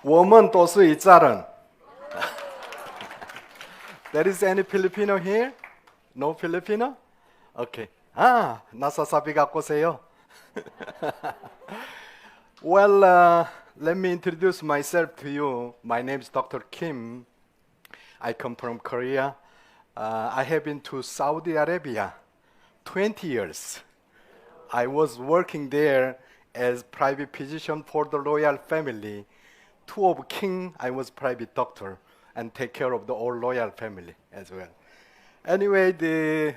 我们都是一家人. There is any Filipino here? No Filipino? Okay. 나사사비 갖고 오세요. Well, let me introduce myself to you. My name is Dr. Kim. I come from Korea. I have been to Saudi Arabia 20 years. I was working there as private physician for the royal family. Two of king, I was private doctor and take care of the whole royal family as well. Anyway,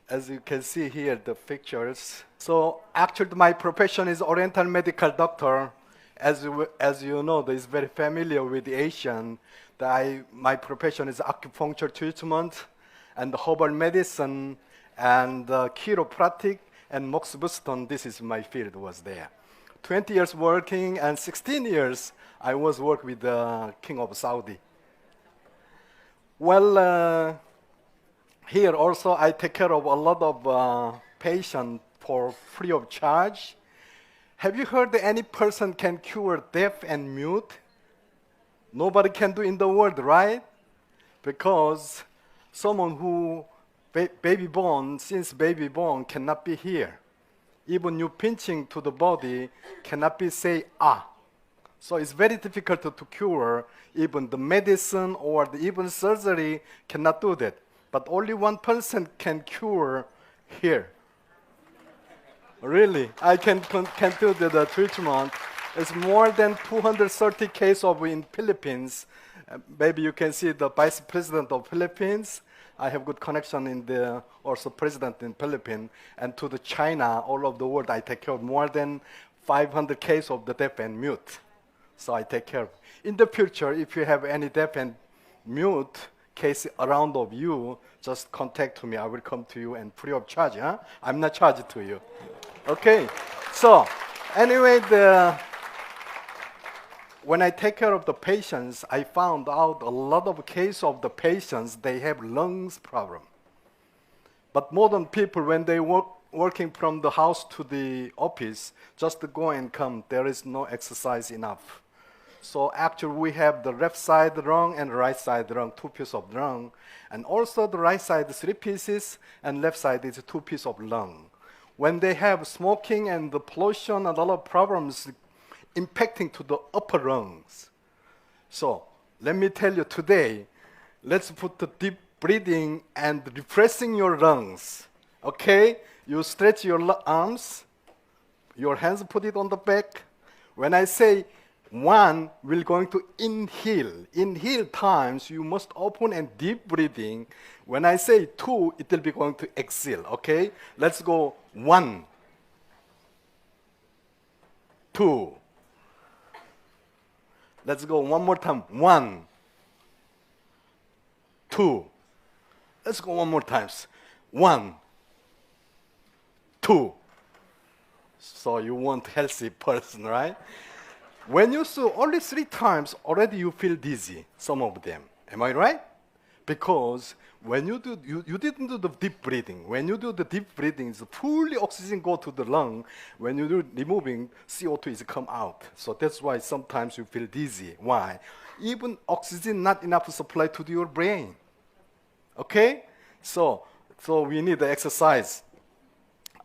as you can see here, the pictures. So actually my profession is Oriental medical doctor. As you know, that is very familiar with Asian. My profession is acupuncture treatment and herbal medicine and chiropractic and Mox Boston. This is my field was there. 20 years working and 16 years I was work with the King of Saudi. Well, here also I take care of a lot of patients for free of charge. Have you heard that any person can cure deaf and mute? Nobody can do in the world, right? Because someone who since baby born cannot be here. Even you pinching to the body cannot be say So it's very difficult to cure. Even the medicine or even surgery cannot do that. But only one person can cure here. Really, I can do the treatment. It's more than 230 cases in Philippines. Maybe you can see the vice president of Philippines. I have good connection in the also president in Philippines and to the China, all over the world. I take care of more than 500 cases of the deaf and mute. So I take care of. In the future, if you have any deaf and mute case around of you, just contact me. I will come to you and free of charge. I'm not charged to you. Okay. So anyway, when I take care of the patients, I found out a lot of cases of the patients, they have lungs problem. But modern people, when they working from the house to the office, just to go and come, there is no exercise enough. So actually we have the left side lung and right side lung, 2 pieces of lung. And also the right side 3 pieces and left side is 2 pieces of lung. When they have smoking and the pollution and a lot of problems impacting to the upper lungs. So let me tell you today, let's put the deep breathing and refreshing your lungs. Okay? You stretch your arms, your hands put it on the back. When I say 1, we're going to inhale. Inhale times, you must open and deep breathing. When I say 2, it will be going to exhale. Okay? Let's go 1, 2. Let's go one more time. 1, 2. Let's go one more time. 1, 2. So you want healthy person, right? When you do only 3 times, already you feel dizzy, some of them. Am I right? Because when you do, you didn't do the deep breathing. When you do the deep breathing, the fully oxygen go to the lung. When you do removing, CO2 is come out. So that's why sometimes you feel dizzy. Why? Even oxygen not enough supply to your brain. Okay? So we need the exercise.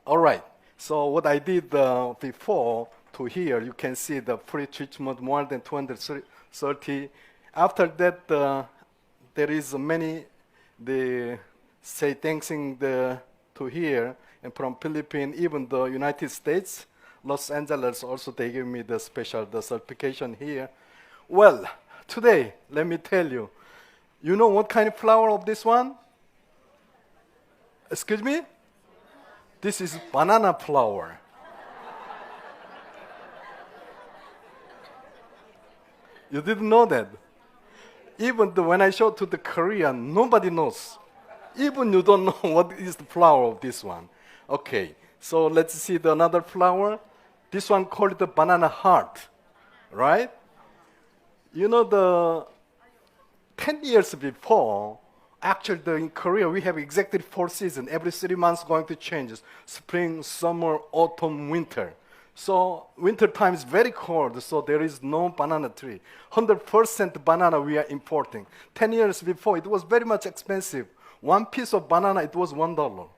All right. So what I did before to here, you can see the pre-treatment more than 230. After that, there is many, they say thanking to here and from Philippines, even the United States, Los Angeles also they give me the special certification here. Well, today, let me tell you, you know what kind of flower of this one? Excuse me? This is banana flower. You didn't know that? Even when I show to the Korean, nobody knows. Even you don't know what is the flower of this one. Okay, so let's see another flower. This one called the banana heart, right? You know, the 10 years before, actually in Korea we have exactly 4 seasons. Every 3 months going to change. Spring, summer, autumn, winter. So winter time is very cold, so there is no banana tree. 100% banana we are importing. 10 years before, it was very much expensive. One piece of banana, it was $1.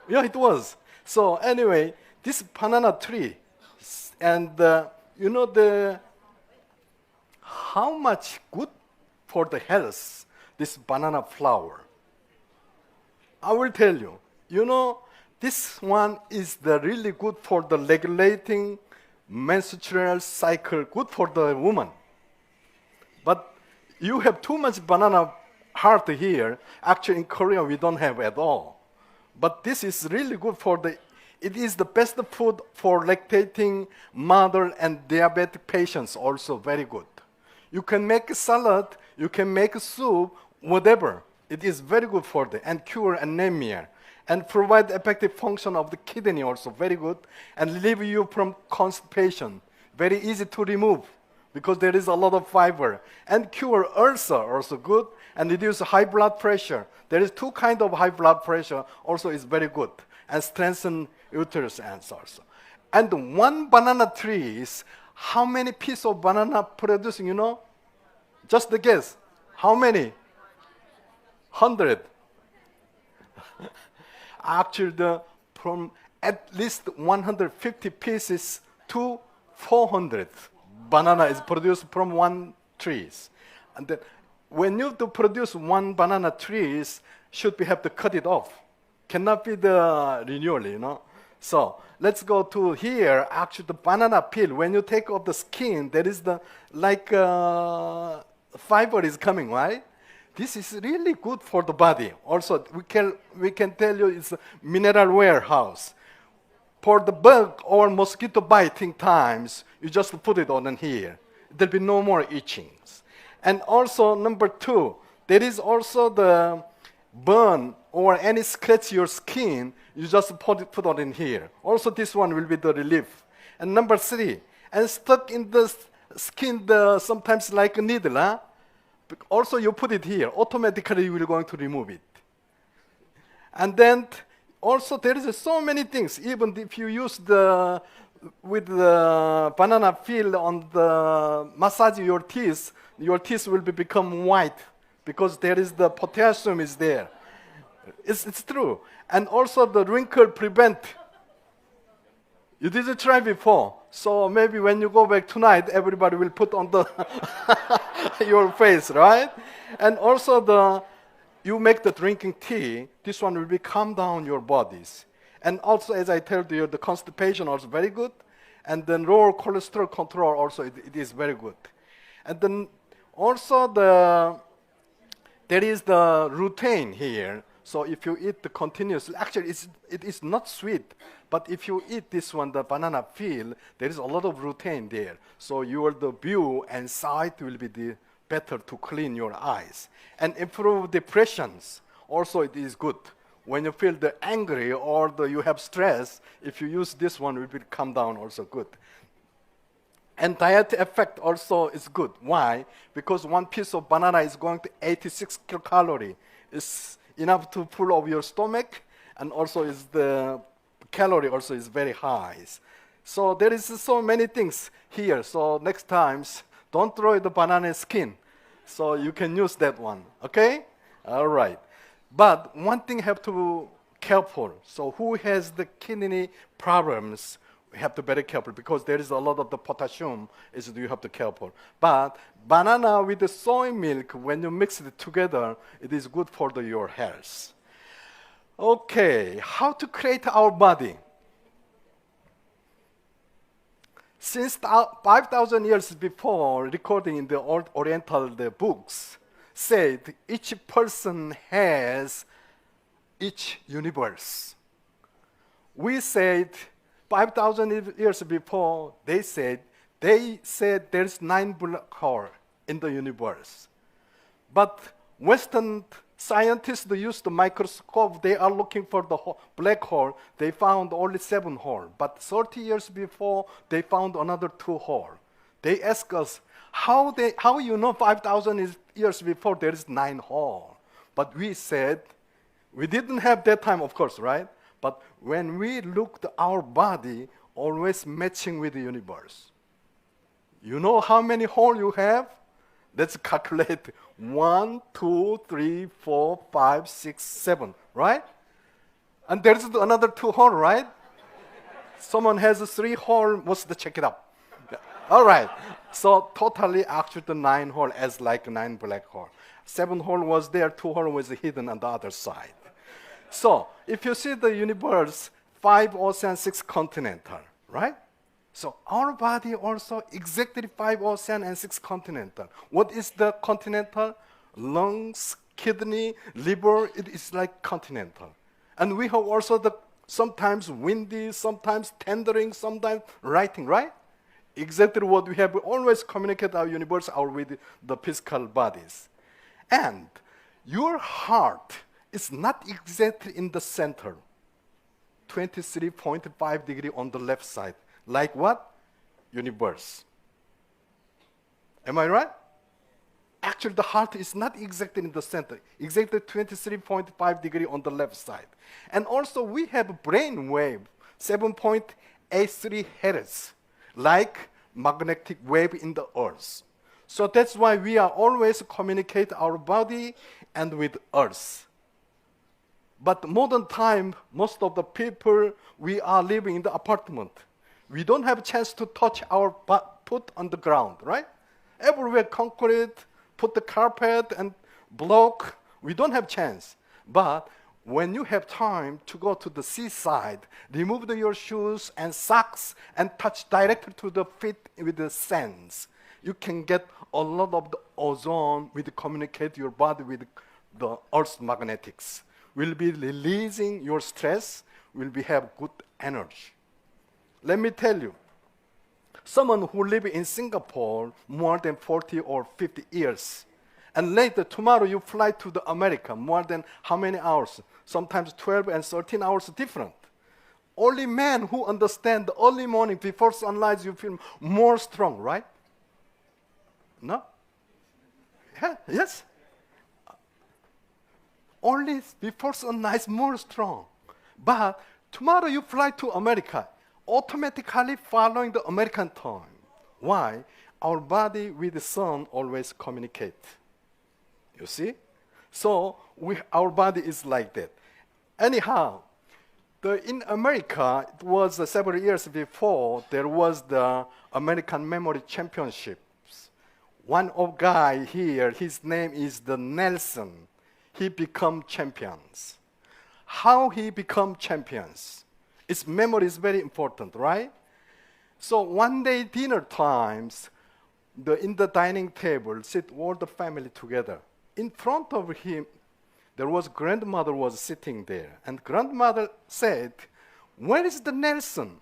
Yeah, it was. So anyway, this banana tree, and you know how much good for the health this banana flower. I will tell you. You know, this one is the really good for the regulating menstrual cycle, good for the woman. But you have too much banana heart here. Actually, in Korea, we don't have at all. But this is really good for it is the best food for lactating mother and diabetic patients also very good. You can make a salad, you can make a soup, whatever. It is very good for and cure anemia and provide effective function of the kidney also very good and relieve you from constipation. Very easy to remove because there is a lot of fiber. And cure ulcer also good and reduce high blood pressure. There is two kinds of high blood pressure also is very good and strengthen uterus ends also. And one banana tree is how many pieces of banana producing, you know? Just a guess. How many? 100. Actually, from at least 150 pieces to 400 banana is produced from one trees. And then when you to produce one banana trees, should we have to cut it off? Cannot be the renewal, you know. So let's go to here. Actually, the banana peel. When you take off the skin, there is the fiber is coming, right? This is really good for the body. Also, we can tell you it's a mineral warehouse. For the bug or mosquito biting times, you just put it on here. There'll be no more itchings. And also, number 2, there is also the burn or any scratch your skin, you just put on in here. Also, this one will be the relief. And number 3, and stuck in the skin sometimes like a needle, huh? Also, you put it here. Automatically, you will going to remove it. And then, also, there is so many things. Even if you use with the banana peel on the massage your teeth will become white because there is the potassium is there. It's true. And also, the wrinkle prevent. You didn't try before. So maybe when you go back tonight, everybody will put on your face, right? And also you make the drinking tea, this one will calm down your bodies. And also, as I told you, the constipation also very good. And then lower cholesterol control also, it is very good. And then also there is the lutein here. So if you eat the continuously, actually it is not sweet, but if you eat this one, the banana peel, there is a lot of lutein there. So the view and sight will be better to clean your eyes. And improve depressions, also it is good. When you feel angry or you have stress, if you use this one, it will calm down also good. And diet effect also is good. Why? Because one piece of banana is going to 86 kilocalories. It's enough to full of your stomach, and also the calorie also is very high. So there is so many things here. So next times, don't throw the banana skin. So you can use that one, okay? All right. But one thing have to careful. So who has the kidney problems, we have to be very careful because there is a lot of the potassium you have to careful. But banana with the soy milk, when you mix it together, it is good for your health. Okay, how to create our body? Since 5,000 years before, recording in the old Oriental books, said each person has each universe. We said 5,000 years before, they said there's 9 black holes in the universe. But Western scientists use the microscope, they are looking for the black hole, they found only 7 holes. But 30 years before, they found another 2 holes. They ask us, how you know 5,000 years before there is 9 holes? But we said, we didn't have that time, of course, right? But when we looked at our body, always matching with the universe. You know how many holes you have? Let's calculate 1, 2, 3, 4, 5, 6, 7, right? And there's another 2 holes, right? Someone has 3 holes, must check it out. All right. So totally actually the 9 holes as like 9 black holes. 7 holes was there, 2 holes was hidden on the other side. So if you see the universe, 5 ocean, 6 continental, right? So our body also exactly 5 ocean and 6 continental. What is the continental? Lungs, kidney, liver, it is like continental. And we have also the sometimes windy, sometimes tendering, sometimes writing, right? Exactly what we have. We always communicate our universe with the physical bodies. And your heart is not exactly in the center, 23.5 degrees on the left side. Like what? Universe. Am I right? Actually, the heart is not exactly in the center, exactly 23.5 degrees on the left side. And also, we have a brain wave, 7.83 hertz, like magnetic wave in the earth. So that's why we are always communicate our body and with earth. But modern time, most of the people, we are living in the apartment. We don't have a chance to touch our foot on the ground, right? Everywhere concrete, put the carpet and block. We don't have chance. But when you have time to go to the seaside, remove your shoes and socks and touch directly to the feet with the sands, you can get a lot of the ozone with communicate your body with the Earth's magnetics. Will be releasing your stress, will be have good energy. Let me tell you, someone who live in Singapore more than 40 or 50 years, and later tomorrow you fly to the America, more than how many hours? Sometimes 12 and 13 hours different. Only men who understand the early morning before sunrise, you feel more strong, right? No? Yeah, yes? Only before sunrise, more strong. But tomorrow you fly to America, automatically following the American time. Why? Our body with the sun always communicate. You see? So our body is like that. Anyhow, in America, it was several years before, there was the American Memory Championships. One of guy here, his name is the Nelson. He become champions. How he become champions? His memory is very important, right? So one day dinner times, in the dining table, sit all the family together. In front of him, there was grandmother was sitting there. And grandmother said, "Where is the Nelson?"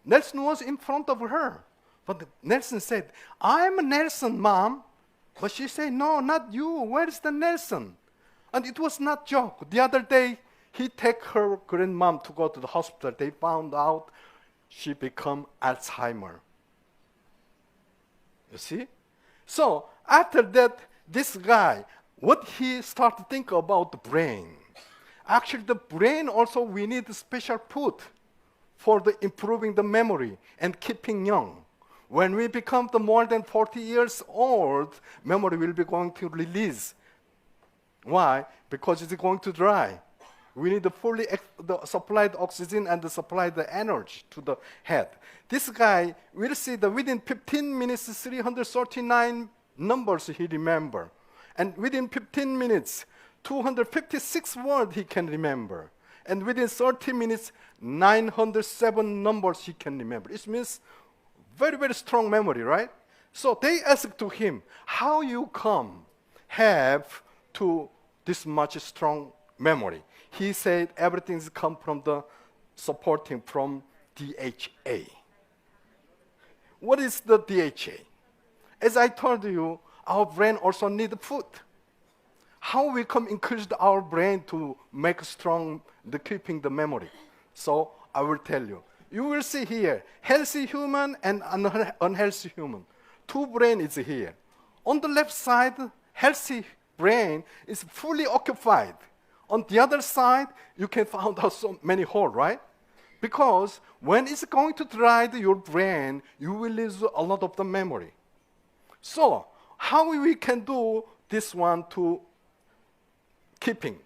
Nelson was in front of her. But Nelson said, "I'm Nelson, Mom." But she said, "No, not you. Where is the Nelson?" And it was not joke. The other day, he take her grandmom to go to the hospital. They found out she become Alzheimer. You see? So after that, this guy, what he start to think about the brain. Actually, the brain also, we need special food for the improving the memory and keeping young. When we become the more than 40 years old, memory will be going to release. Why? Because it's going to dry. We need to fully supply the oxygen and to supply the energy to the head. This guy will see that within 15 minutes, 339 numbers he remember. And within 15 minutes, 256 words he can remember. And within 30 minutes, 907 numbers he can remember. It means very, very strong memory, right? So they asked to him, how you come have to this much strong memory? He said everything's come from the supporting from DHA. What is the DHA? As I told you, our brain also needs food. How we can increase our brain to make strong the keeping the memory? So I will tell you. You will see here, healthy human and unhealthy human. Two brain is here. On the left side, healthy brain is fully occupied. On the other side, you can find out so many holes, right? Because when it's going to dry your brain, you will lose a lot of the memory. So how we can do this one to keeping?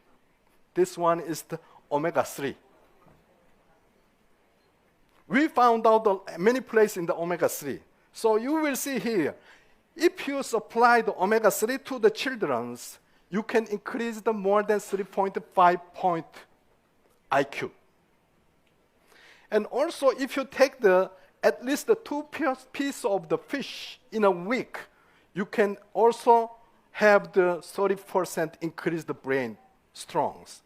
This one is the omega-3. We found out many places in the omega-3. So you will see here, if you supply the omega-3 to the children, you can increase the more than 3.5 point IQ. And also, if you take at least the 2 pieces of the fish in a week, you can also have the 30% increase the brain strongs.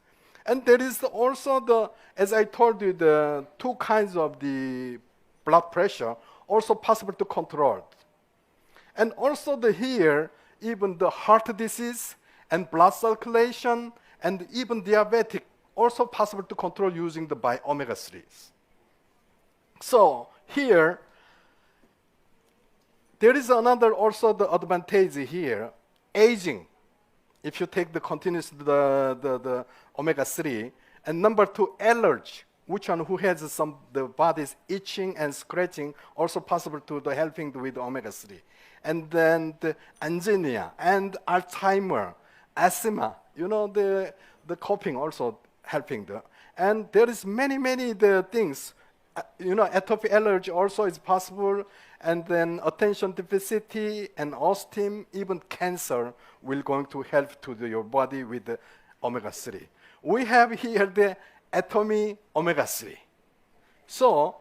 And there is also as I told you, the 2 kinds of the blood pressure also possible to control. And also here, even the heart disease and blood circulation and even diabetic also possible to control using the omega-3s. So here, there is another also the advantage here, aging. If you take the continuous the omega-3, and number 2, allergy, which one who has the body's itching and scratching, also possible to the helping with the omega-3. And then the angina and Alzheimer, asthma, the coughing also helping and there is many the things. Atopic allergy also is possible, and then attention deficit and autism, even cancer will going to help to your body with the omega-3. We have here the Atomy omega-3. So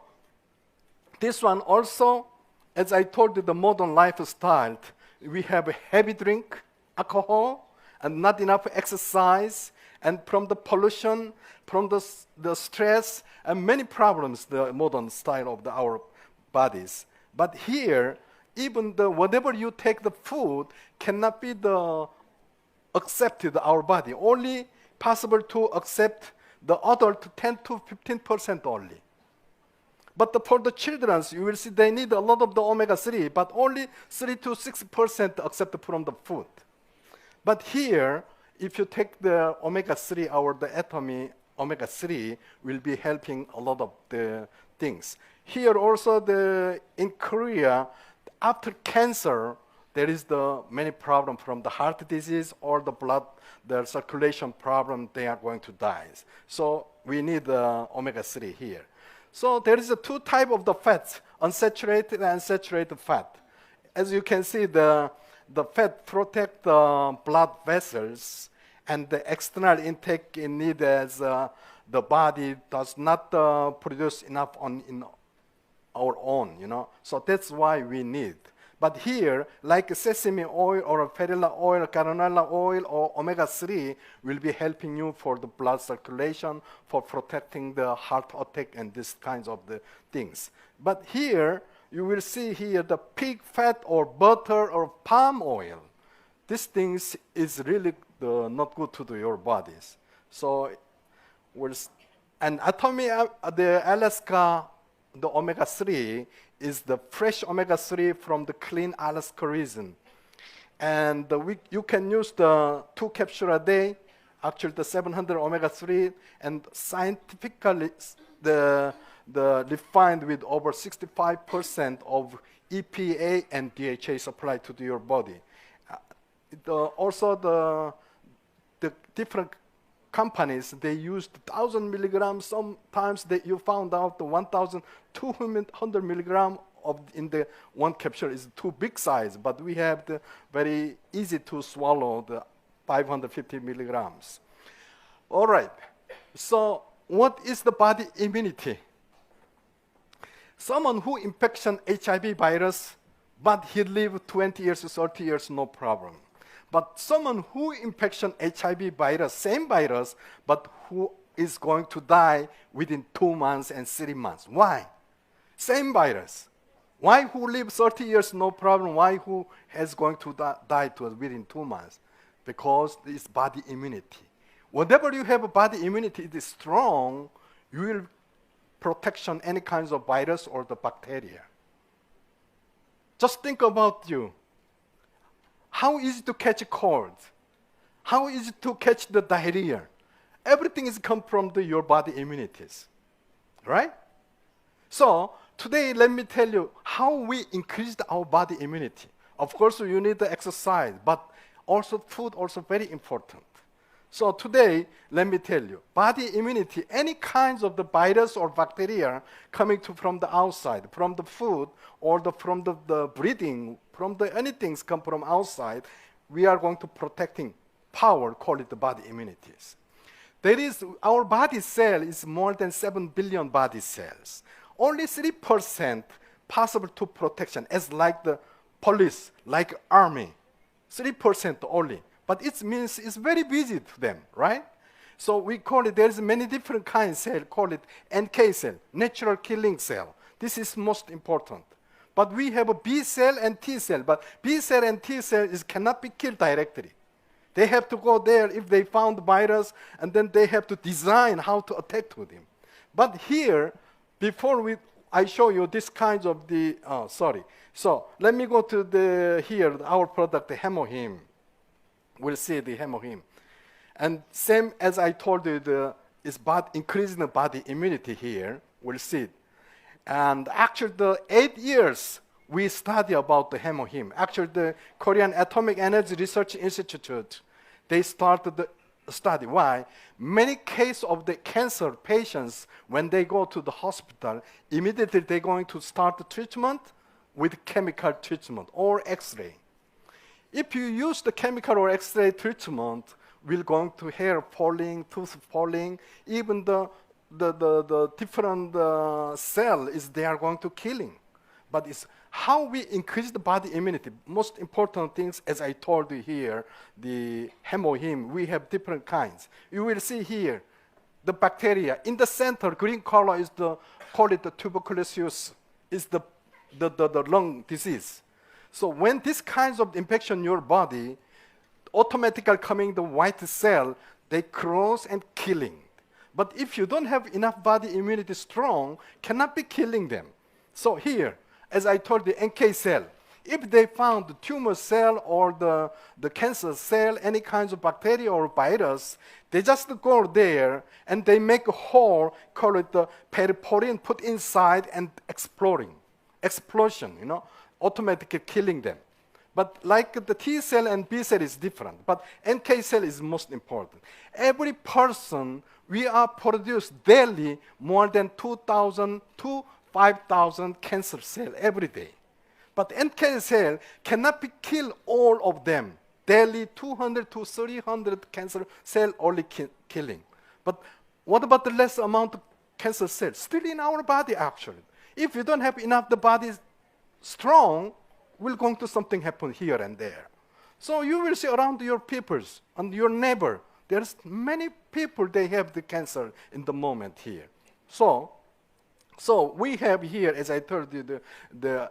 this one also, as I told you, the modern lifestyle, we have a heavy drink, alcohol, and not enough exercise, and from the pollution, from the stress, and many problems, the modern style of our bodies. But here, even whatever you take the food cannot be accepted our body. Only possible to accept the adult 10 to 15% only. But for the children, you will see they need a lot of the omega-3, but only 3 to 6% accept from the food. But here, if you take the omega-3 or the Atomy omega-3 will be helping a lot of the things. Here also in Korea, after cancer, there is many problems from the heart disease or the circulation problem, they are going to die. So we need omega-3 here. So there is 2 types of the fats, unsaturated and saturated fat. As you can see, the fat protect the blood vessels, and the external intake in need as the body does not produce enough in our own, So that's why we need. But here, like sesame oil or perilla oil, canola oil, or omega-3 will be helping you for the blood circulation, for protecting the heart attack and these kinds of the things. But here, you will see here the pig fat or butter or palm oil. These things is really not good to your bodies. So, and Atomy, the Alaska, the omega-3 is the fresh omega-3 from the clean Alaska region. And you can use the 2 capsules a day, actually the 700 omega-3, and scientifically the refined with over 65% of EPA and DHA supplied to your body. Also the different companies, they used 1,000 milligrams. Sometimes you found out the 1,200 milligram in the 1 capsule is too big size, but we have the very easy to swallow, the 550 milligrams. All right, so what is the body immunity? Someone who infection HIV virus, but he live 20 years, 30 years, no problem. But someone who infection HIV virus, same virus, but who is going to die within 2 months and 3 months. Why? Same virus. Why who live 30 years, no problem? Why who is going to die within 2 months? Because it's body immunity. Whatever you have a body immunity, it is strong, you will protection any kinds of virus or the bacteria. Just think about you. How easy to catch a cold? How easy to catch the diarrhea? Everything is come from your body immunities, right? So today, let me tell you how we increased our body immunity. Of course, you need the exercise, but also food also very important. So today, let me tell you, body immunity, any kinds of the virus or bacteria coming from the outside, from the food or from the breathing, from the anything come from outside, we are going to protecting power, call it the body immunities. There is, our body cell is more than 7 billion body cells. Only 3% possible to protection, as like the police, like army, 3% only. But it means it's very busy to them, right? So we call it, there's many different kinds of cell, call it NK cell, natural killing cell. This is most important. But we have a B cell and T cell, but B cell and T cell cannot be killed directly. They have to go there if they found the virus, and then they have to design how to attack to them. But here, before I show you this kinds of the, So let me go to here, our product, the HemoHIM. We'll see the HemoHIM. And same as I told you, is increasing the body immunity here. We'll see it. And actually, the 8 years we study about the HemoHIM. Actually, the Korean Atomic Energy Research Institute, they started the study. Why? Many cases of the cancer patients, when they go to the hospital, immediately they're going to start the treatment with chemical treatment or X-ray. If you use the chemical or X-ray treatment, we're going to hair falling, tooth falling, even the different cell they are going to killing. But it's how we increase the body immunity. Most important things, as I told you here, the HemoHIM, we have different kinds. You will see here, the bacteria. In the center, green color is call it the tuberculosis, is the lung disease. So when this kinds of infection in your body, automatically coming the white cell, they cross and killing. But if you don't have enough body immunity strong, cannot be killing them. So here, as I told you, NK cell, if they found the tumor cell or the cancer cell, any kinds of bacteria or virus, they just go there and they make a hole, call it the periporine, put inside and explosion, automatically killing them. But like the T cell and B cell is different, but NK cell is most important. Every person, we are produced daily more than 2,000 to 5,000 cancer cells every day. But NK cell cannot be killed all of them. Daily 200 to 300 cancer cell only killing. But what about the less amount of cancer cells? Still in our body actually. If you don't have enough the body strong, will going to something happen here and there. So you will see around your peoples and your neighbor, there's many people they have the cancer in the moment here. So we have here, as I told you, the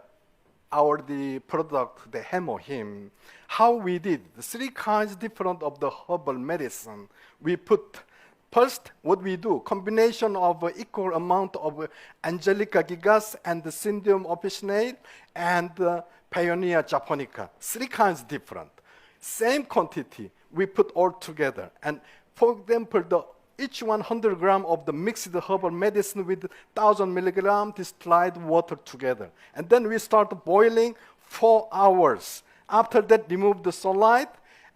product, the HemoHIM, how we did the 3 kinds different of the herbal medicine. We put first, what we do, combination of equal amount of Angelica gigas and the Syndium officinate and Paeonia japonica. 3 kinds different. Same quantity, we put all together. And for example, each 100 gram of the mixed herbal medicine with 1,000 milligram distilled water together. And then we start boiling 4 hours. After that, remove the sunlight.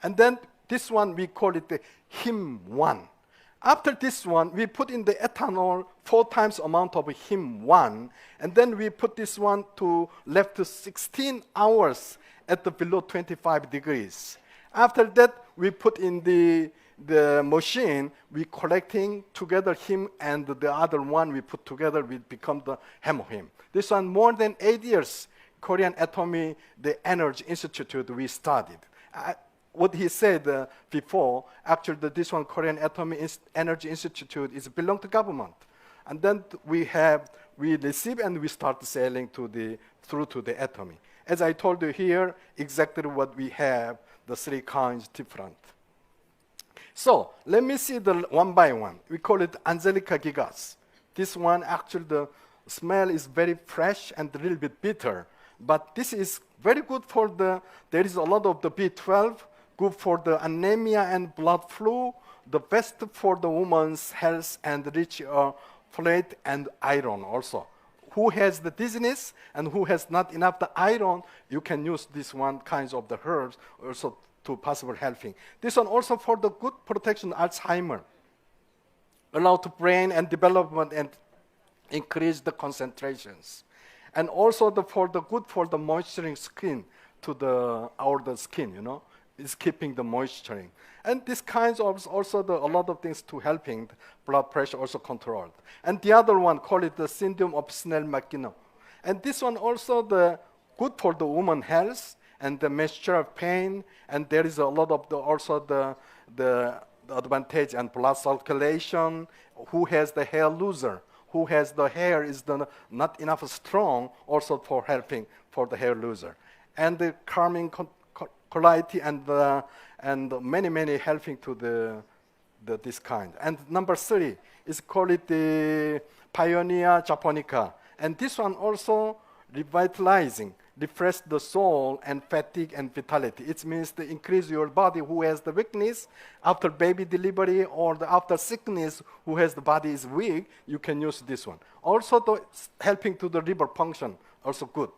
And then this one, we call it the HIM1. After this one, we put in the ethanol 4 times amount of HIM1. And then we put this one to left to 16 hours at the below 25 degrees. After that, we put in the machine, we collecting together HIM and the other one we put together, we become the HemoHIM. This one, more than 8 years, Korean Atomy, the Energy Institute, we studied. What he said before, actually this one, Korean Atomy Energy Institute, is belong to government. And then we receive and we start selling through to the Atomy. As I told you here, exactly what we have, the 3 kinds different. So let me see the one by one. We call it Angelica gigas. This one, actually the smell is very fresh and a little bit bitter. But this is very good for there is a lot of the B12, good for the anemia and blood flow, the best for the woman's health and rich folate, and iron also. Who has the dizziness and who has not enough the iron, you can use this one kinds of the herbs also to possible helping. This one also for the good protection Alzheimer. Allow to brain and development and increase the concentrations. And also for the good for the moisturizing skin to the skin, you know, is keeping the moisturing. And this kinds of also a lot of things to helping the blood pressure also controlled. And the other one, call it the syndrome of Snell-McGinnis. And this one also the good for the woman health and the menstrual pain. And there is a lot of also the advantage and blood circulation. Who has the hair looser? Who has the hair is not enough strong also for helping for the hair loser. And the calming quality and many helping to this kind. And number 3 is called it the Pioneer Japonica. And this one also revitalizing, refresh the soul and fatigue and vitality. It means to increase your body who has the weakness after baby delivery or after sickness who has the body is weak, you can use this one. Also helping to the liver function, also good.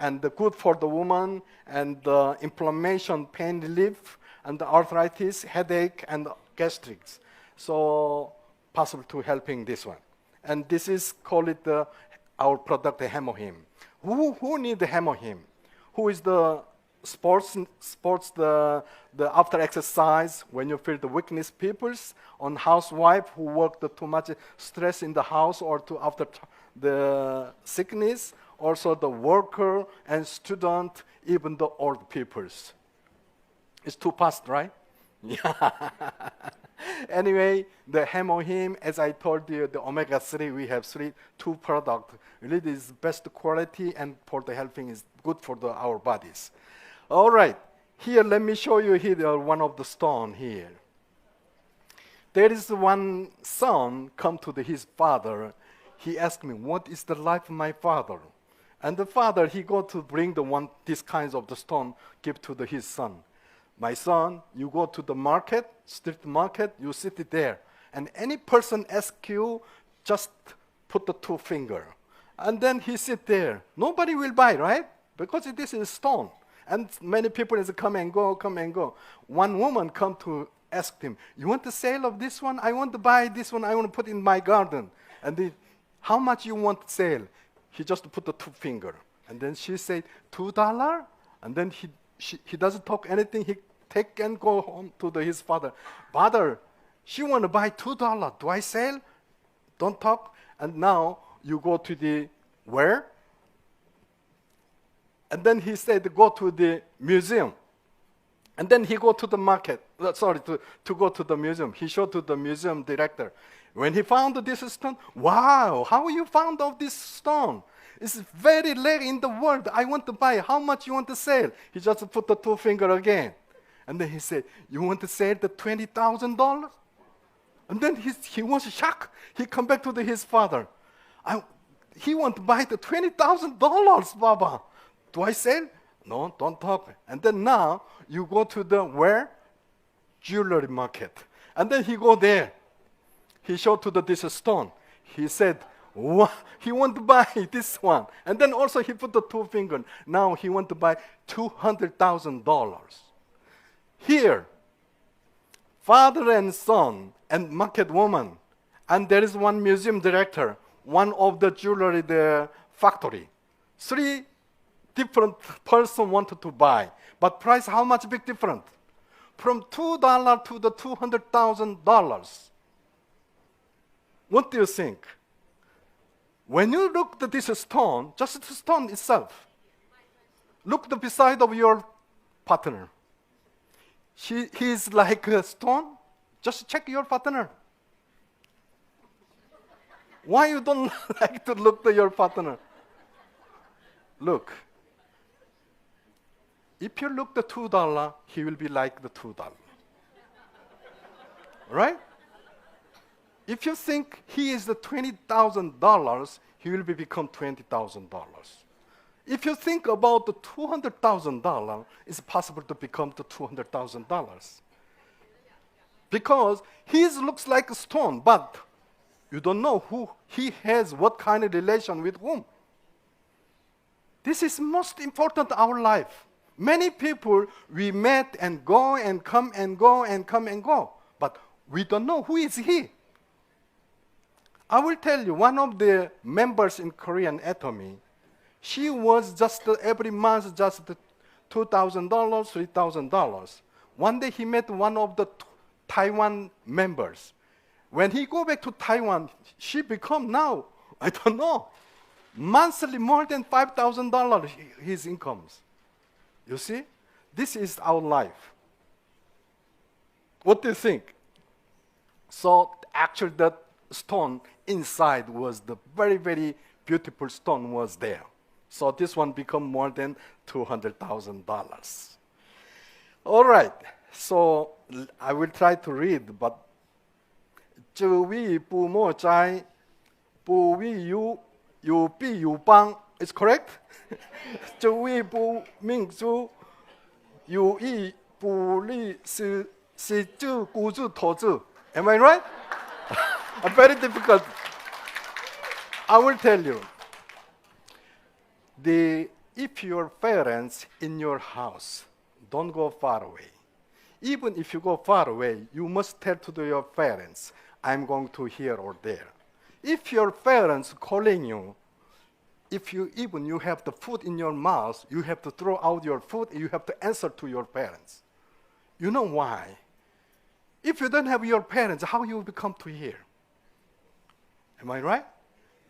And good for the woman and the inflammation, pain relief, and the arthritis, headache, and gastrics. So possible to helping this one. And this is call it our product, the HemoHIM. Who need the HemoHIM? Who is the sports the after exercise when you feel the weakness peoples on housewife who work too much stress in the house or after the sickness, also the worker and student, even the old peoples. It's too fast, right? Yeah. Anyway, the HemoHIM, as I told you, the omega-3, we have two products. Really, this is best quality and for the helping is good for our bodies. All right, here, let me show you here one of the stone here. There is one son come to his father. He asked me, what is the life of my father? And the father, he go to bring this kinds of the stone, give to his son. My son, you go to the market, street market, you sit there. And any person ask you, just put the 2 finger. And then he sit there. Nobody will buy, right? Because this is stone. And many people is come and go, come and go. One woman come to ask him, you want the sale of this one? I want to buy this one. I want to put in my garden. And how much you want to sell? He just put the 2 finger. And then she said, $2? And then he doesn't talk anything. He take and go home to his father. Father, she want to buy $2. Do I sell? Don't talk. And now you go to where? And then he said, go to the museum. And then he go to the market. To go to the museum. He showed to the museum director. When he found this stone, wow, how you found of this stone? It's very rare in the world. I want to buy. How much you want to sell? He just put the 2 finger again. And then he said, you want to sell the $20,000? And then he was shocked. He come back to his father. He want to buy the $20,000, Baba. Do I sell? No, don't talk. And then now you go to where? Jewelry market. And then he go there. He showed to this stone. He said, he want to buy this one. And then also he put the 2 finger. Now he want to buy $200,000. Here, father and son and market woman, and there is one museum director, one of the jewelry factory. 3 different person wanted to buy, but price how much big different? From $2 to the $200,000. What do you think? When you look at this stone, just the stone itself, look beside of your partner. He's like a stone. Just check your partner. Why you don't like to look at your partner? Look. If you look at the $2, he will be like the $2. Right? If you think he is the $20,000, he will become $20,000. If you think about the $200,000, it's possible to become the $200,000. Because his looks like a stone, but You don't know who he has, what kind of relation with whom. This is most important in our life. Many people we met and go and come and go and come and go, but we don't know who is he. I will tell you, one of the members in Korean Atomy, she was just every month just $2,000, $3,000. One day he met one of the Taiwan members. When he go back to Taiwan, she become now, I don't know, monthly more than $5,000 his incomes. You see, this is our life. What do you think? So actually the stone inside was the very, very beautiful stone was there. So this one become more than $200,000. All right, so I will try to read, but 这位父母在不为有必有帮 is correct? 这位不民主有意不利是就孤注投资 Am I right? Very difficult. I will tell you. If your parents in your house don't go far away, even if you go far away, you must tell to your parents, I'm going to here or there. If your parents calling you, if you have the food in your mouth, you have to throw out your food, you have to answer to your parents. You know why? If you don't have your parents, how you will come to here? Am I right?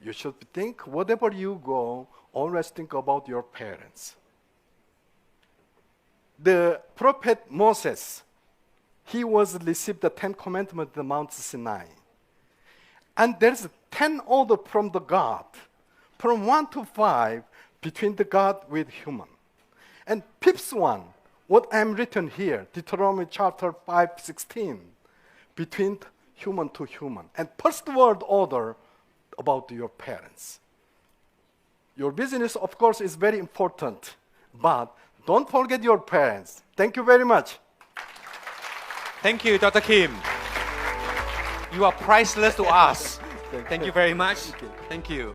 You should think, wherever you go, always think about your parents. The prophet Moses, he was received the 10 commandments at Mount Sinai. And there's 10 order from the God, from 1 to 5, between the God with human. And fifth one, what I'm written here, Deuteronomy chapter 5:16, between human to human. And first word order about your parents. Your business, of course, is very important, but don't forget your parents. Thank you very much. Thank you, Dr. Kim. You are priceless to us. Thank you very much. Thank you.